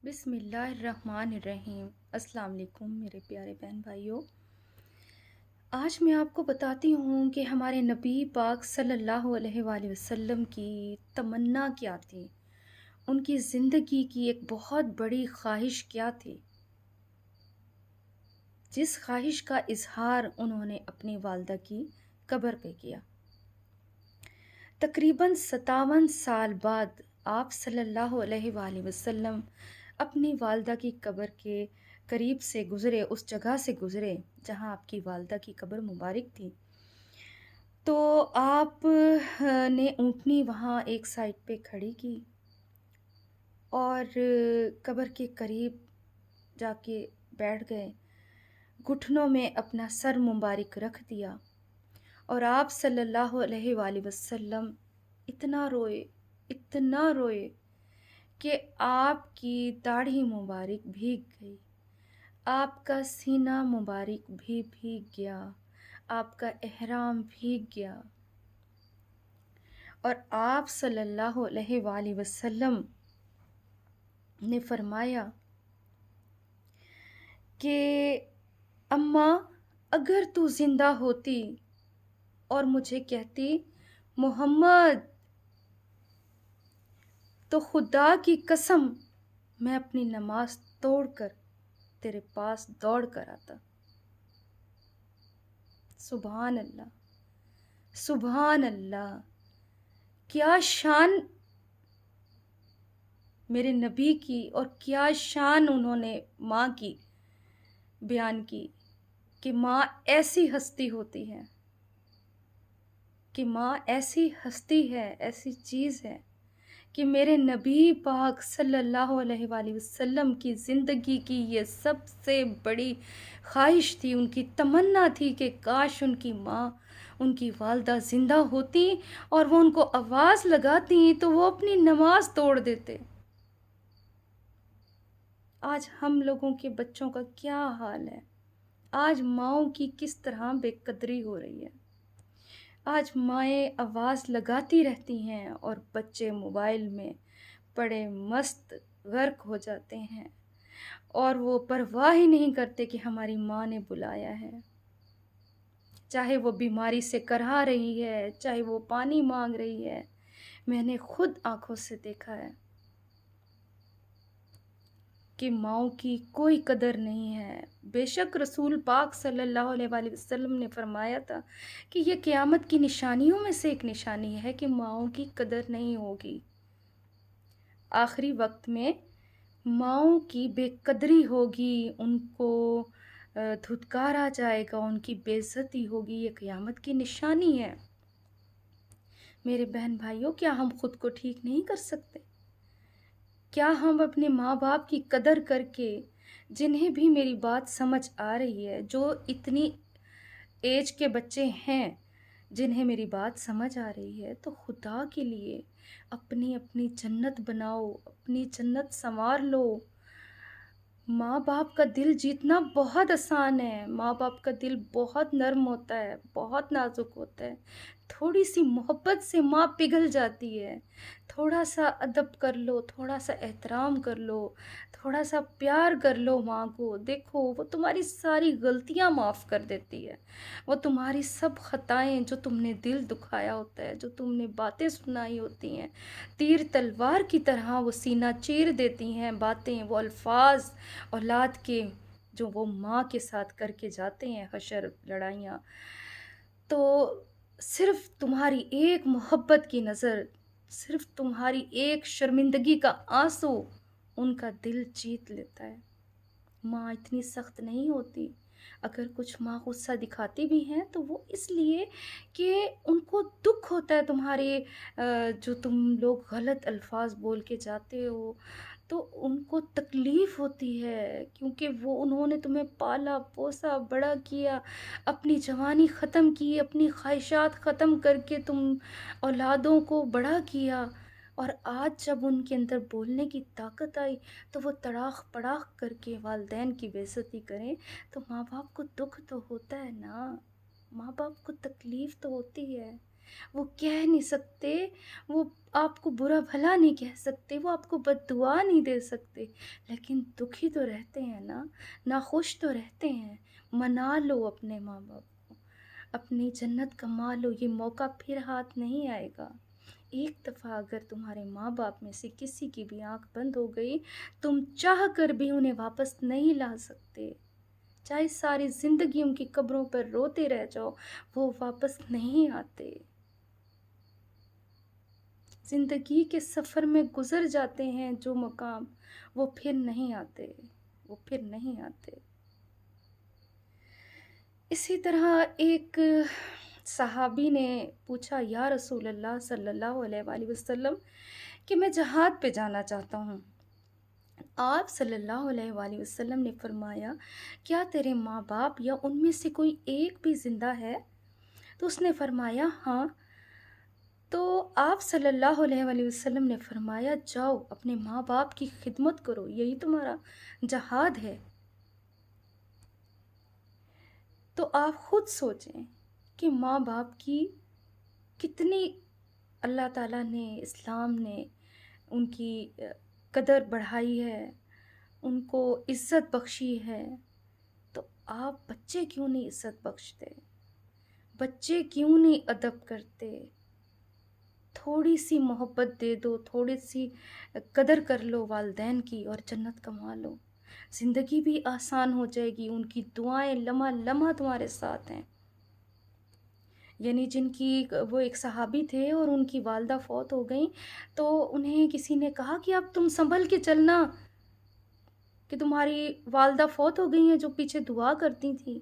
بسم اللہ الرحمن الرحیم۔ السلام علیکم میرے پیارے بہن بھائیوں۔ آج میں آپ کو بتاتی ہوں کہ ہمارے نبی پاک صلی اللہ علیہ وآلہ وسلم کی تمنا کیا تھی، ان کی زندگی کی ایک بہت بڑی خواہش کیا تھی، جس خواہش کا اظہار انہوں نے اپنی والدہ کی قبر پہ کیا۔ تقریباً 57 سال بعد آپ صلی اللہ علیہ وآلہ وسلم اپنی والدہ کی قبر کے قریب سے گزرے، اس جگہ سے گزرے جہاں آپ کی والدہ کی قبر مبارک تھی۔ تو آپ نے اونٹنی وہاں ایک سائڈ پہ کھڑی کی اور قبر کے قریب جا کے بیٹھ گئے، گھٹنوں میں اپنا سر مبارک رکھ دیا، اور آپ صلی اللہ علیہ وآلہ وسلم اتنا روئے کہ آپ کی داڑھی مبارک بھیگ گئی، آپ کا سینہ مبارک بھی بھیگ گیا، آپ کا احرام بھیگ گیا، اور آپ صلی اللہ علیہ وآلہ وسلم نے فرمایا کہ اماں، اگر تو زندہ ہوتی اور مجھے کہتی محمد، تو خدا کی قسم میں اپنی نماز توڑ کر تیرے پاس دوڑ کر آتا۔ سبحان اللہ، سبحان اللہ، کیا شان میرے نبی کی اور کیا شان انہوں نے ماں کی بیان کی کہ ماں ایسی ہستی ہوتی ہے، کہ ماں ایسی ہستی ہے، ایسی چیز ہے کہ میرے نبی پاک صلی اللہ علیہ وآلہ وسلم کی زندگی کی یہ سب سے بڑی خواہش تھی، ان کی تمنا تھی کہ کاش ان کی ماں، ان کی والدہ زندہ ہوتی اور وہ ان کو آواز لگاتی تو وہ اپنی نماز توڑ دیتے۔ آج ہم لوگوں کے بچوں کا کیا حال ہے؟ آج ماؤں کی کس طرح بے قدری ہو رہی ہے؟ آج مائیں آواز لگاتی رہتی ہیں اور بچے موبائل میں پڑے مست غرق ہو جاتے ہیں، اور وہ پرواہ ہی نہیں کرتے کہ ہماری ماں نے بلایا ہے، چاہے وہ بیماری سے کرہا رہی ہے، چاہے وہ پانی مانگ رہی ہے۔ میں نے خود آنکھوں سے دیکھا ہے کہ ماؤں کی کوئی قدر نہیں ہے۔ بے شک رسول پاک صلی اللہ علیہ وآلہ وسلم نے فرمایا تھا کہ یہ قیامت کی نشانیوں میں سے ایک نشانی ہے کہ ماؤں کی قدر نہیں ہوگی۔ آخری وقت میں ماؤں کی بے قدری ہوگی، ان کو دھتکارا جائے گا، ان کی بے عزتی ہوگی، یہ قیامت کی نشانی ہے۔ میرے بہن بھائیوں، کیا ہم خود کو ٹھیک نہیں کر سکتے؟ کیا ہم اپنے ماں باپ کی قدر کر کے، جنہیں بھی میری بات سمجھ آ رہی ہے، جو اتنی ایج کے بچے ہیں جنہیں میری بات سمجھ آ رہی ہے، تو خدا کے لیے اپنی جنت بناؤ، اپنی جنت سنوار لو۔ ماں باپ کا دل جیتنا بہت آسان ہے، ماں باپ کا دل بہت نرم ہوتا ہے، بہت نازک ہوتا ہے، تھوڑی سی محبت سے ماں پگھل جاتی ہے۔ تھوڑا سا ادب کر لو، تھوڑا سا احترام کر لو، تھوڑا سا پیار کر لو ماں کو، دیکھو وہ تمہاری ساری غلطیاں معاف کر دیتی ہے، وہ تمہاری سب خطائیں جو تم نے دل دکھایا ہوتا ہے، جو تم نے باتیں سنائی ہوتی ہیں، تیر تلوار کی طرح وہ سینہ چیر دیتی ہیں باتیں، وہ الفاظ اولاد کے جو وہ ماں کے ساتھ کر کے جاتے ہیں حشر، لڑائیاں، تو صرف تمہاری ایک محبت کی نظر، صرف تمہاری ایک شرمندگی کا آنسو ان کا دل جیت لیتا ہے۔ ماں اتنی سخت نہیں ہوتی، اگر کچھ ماں غصہ دکھاتی بھی ہیں تو وہ اس لیے کہ ان کو دکھ ہوتا ہے تمہارے جو تم لوگ غلط الفاظ بول کے جاتے ہو، تو ان کو تکلیف ہوتی ہے، کیونکہ وہ انہوں نے تمہیں پالا پوسا بڑا کیا، اپنی جوانی ختم کی، اپنی خواہشات ختم کر کے تم اولادوں کو بڑا کیا، اور آج جب ان کے اندر بولنے کی طاقت آئی تو وہ تڑاخ پڑاخ کر کے والدین کی بے عزتی کریں، تو ماں باپ کو دکھ تو ہوتا ہے نا، ماں باپ کو تکلیف تو ہوتی ہے۔ وہ کہہ نہیں سکتے، وہ آپ کو برا بھلا نہیں کہہ سکتے، وہ آپ کو بد دعا نہیں دے سکتے، لیکن دکھی تو رہتے ہیں نا، ناخوش تو رہتے ہیں۔ منا لو اپنے ماں باپ کو، اپنی جنت کما لو، یہ موقع پھر ہاتھ نہیں آئے گا۔ ایک دفعہ اگر تمہارے ماں باپ میں سے کسی کی بھی آنکھ بند ہو گئی، تم چاہ کر بھی انہیں واپس نہیں لا سکتے، چاہے ساری زندگی ان کی قبروں پر روتے رہ جاؤ، وہ واپس نہیں آتے۔ زندگی کے سفر میں گزر جاتے ہیں جو مقام، وہ پھر نہیں آتے، وہ پھر نہیں آتے۔ اسی طرح ایک صحابی نے پوچھا، یا رسول اللہ صلی اللہ علیہ وآلہ وسلم کہ میں جہاد پہ جانا چاہتا ہوں۔ آپ صلی اللہ علیہ وآلہ وسلم نے فرمایا، کیا تیرے ماں باپ یا ان میں سے کوئی ایک بھی زندہ ہے؟ تو اس نے فرمایا ہاں۔ تو آپ صلی اللہ علیہ وآلہ وسلم نے فرمایا، جاؤ اپنے ماں باپ کی خدمت کرو، یہی تمہارا جہاد ہے۔ تو آپ خود سوچیں کہ ماں باپ کی کتنی اللہ تعالیٰ نے، اسلام نے ان کی قدر بڑھائی ہے، ان کو عزت بخشی ہے۔ تو آپ بچے کیوں نہیں عزت بخشتے؟ بچے کیوں نہیں ادب کرتے؟ تھوڑی سی محبت دے دو، تھوڑی سی قدر کر لو والدین کی، اور جنت کما لو، زندگی بھی آسان ہو جائے گی۔ ان کی دعائیں لمحہ لمحہ تمہارے ساتھ ہیں۔ یعنی جن کی، وہ ایک صحابی تھے اور ان کی والدہ فوت ہو گئیں، تو انہیں کسی نے کہا کہ اب تم سنبھل کے چلنا، کہ تمہاری والدہ فوت ہو گئی ہیں جو پیچھے دعا کرتی تھیں،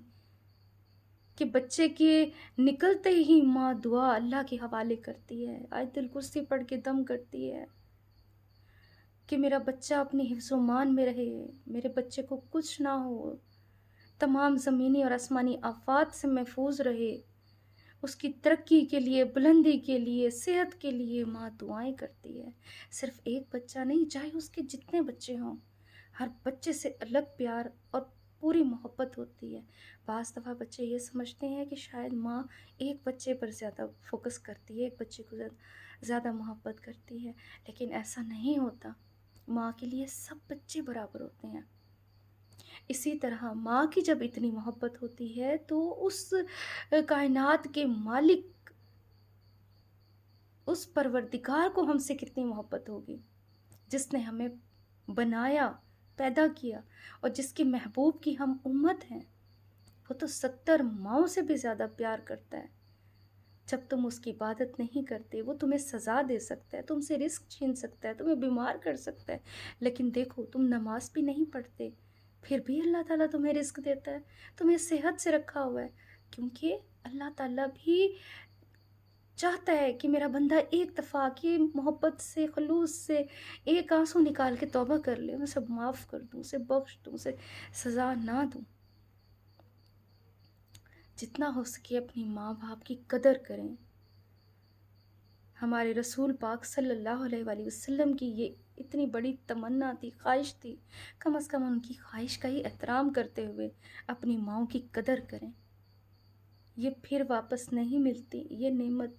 کہ بچے کے نکلتے ہی ماں دعا اللہ کے حوالے کرتی ہے، آیت الکرسی پڑھ کے دم کرتی ہے کہ میرا بچہ اپنی حفظ و مان میں رہے، میرے بچے کو کچھ نہ ہو، تمام زمینی اور آسمانی آفات سے محفوظ رہے، اس کی ترقی کے لیے، بلندی کے لیے، صحت کے لیے ماں دعائیں کرتی ہے۔ صرف ایک بچہ نہیں، چاہے اس کے جتنے بچے ہوں، ہر بچے سے الگ پیار اور پوری محبت ہوتی ہے۔ بعض دفعہ بچے یہ سمجھتے ہیں کہ شاید ماں ایک بچے پر زیادہ فوکس کرتی ہے، ایک بچے کو زیادہ محبت کرتی ہے، لیکن ایسا نہیں ہوتا۔ ماں کے لیے سب بچے برابر ہوتے ہیں۔ اسی طرح ماں کی جب اتنی محبت ہوتی ہے تو اس کائنات کے مالک، اس پروردگار کو ہم سے کتنی محبت ہوگی، جس نے ہمیں بنایا، پیدا کیا، اور جس کے محبوب کی ہم امت ہیں۔ وہ تو 70 ماؤں سے بھی زیادہ پیار کرتا ہے۔ جب تم اس کی عبادت نہیں کرتے، وہ تمہیں سزا دے سکتا ہے، تم سے رزق چھین سکتا ہے، تمہیں بیمار کر سکتا ہے، لیکن دیکھو تم نماز بھی نہیں پڑھتے، پھر بھی اللہ تعالیٰ تمہیں رزق دیتا ہے، تمہیں صحت سے رکھا ہوا ہے، کیونکہ اللہ تعالیٰ بھی چاہتا ہے کہ میرا بندہ ایک دفعہ کی محبت سے، خلوص سے ایک آنسو نکال کے توبہ کر لے، میں سب معاف کر دوں، اسے بخش دوں، اسے سزا نہ دوں۔ جتنا ہو سکے اپنی ماں باپ کی قدر کریں۔ ہمارے رسول پاک صلی اللہ علیہ وآلہ وسلم کی یہ اتنی بڑی تمنا تھی، خواہش تھی، کم از کم ان کی خواہش کا ہی احترام کرتے ہوئے اپنی ماؤں کی قدر کریں۔ یہ پھر واپس نہیں ملتی، یہ نعمت،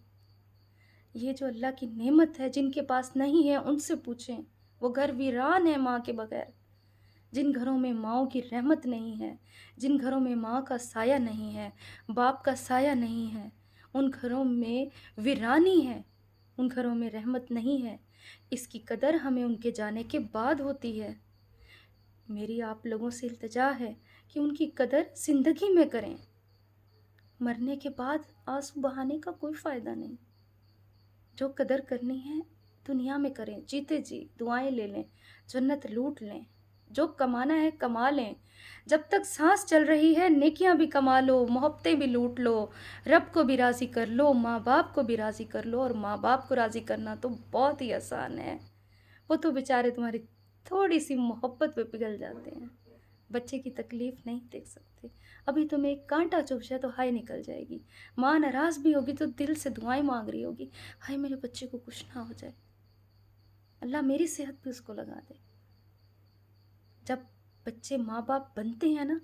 یہ جو اللہ کی نعمت ہے، جن کے پاس نہیں ہے ان سے پوچھیں، وہ گھر ویران ہے ماں کے بغیر۔ جن گھروں میں ماؤں کی رحمت نہیں ہے، جن گھروں میں ماں کا سایہ نہیں ہے، باپ کا سایہ نہیں ہے، ان گھروں میں ویرانی ہے، ان گھروں میں رحمت نہیں ہے۔ اس کی قدر ہمیں ان کے جانے کے بعد ہوتی ہے۔ میری آپ لوگوں سے التجا ہے کہ ان کی قدر زندگی میں کریں، مرنے کے بعد آنسو بہانے کا کوئی فائدہ نہیں۔ جو قدر کرنی ہے دنیا میں کریں، جیتے جی دعائیں لے لیں، جنت لوٹ لیں، جو کمانا ہے کما لیں، جب تک سانس چل رہی ہے نیکیاں بھی کما لو، محبتیں بھی لوٹ لو، رب کو بھی راضی کر لو، ماں باپ کو بھی راضی کر لو۔ اور ماں باپ کو راضی کرنا تو بہت ہی آسان ہے، وہ تو بیچارے تمہاری تھوڑی سی محبت پہ پگھل جاتے ہیں، بچے کی تکلیف نہیں دیکھ سکتے۔ ابھی تمہیں ایک کانٹا چبھ جائے تو ہائے نکل جائے گی، ماں ناراض بھی ہوگی تو دل سے دعائیں مانگ رہی ہوگی، ہائے میرے بچے کو کچھ نہ ہو جائے، اللہ میری صحت بھی اس کو لگا دے۔ جب بچے ماں باپ بنتے ہیں نا،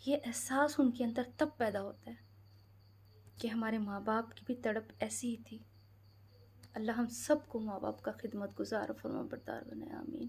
یہ احساس ان کے اندر تب پیدا ہوتا ہے۔ کہ ہمارے ماں باپ کی بھی تڑپ ایسی ہی تھی۔ اللہ ہم سب کو ماں باپ کا خدمت گزار و فرما بردار بنائے، آمین۔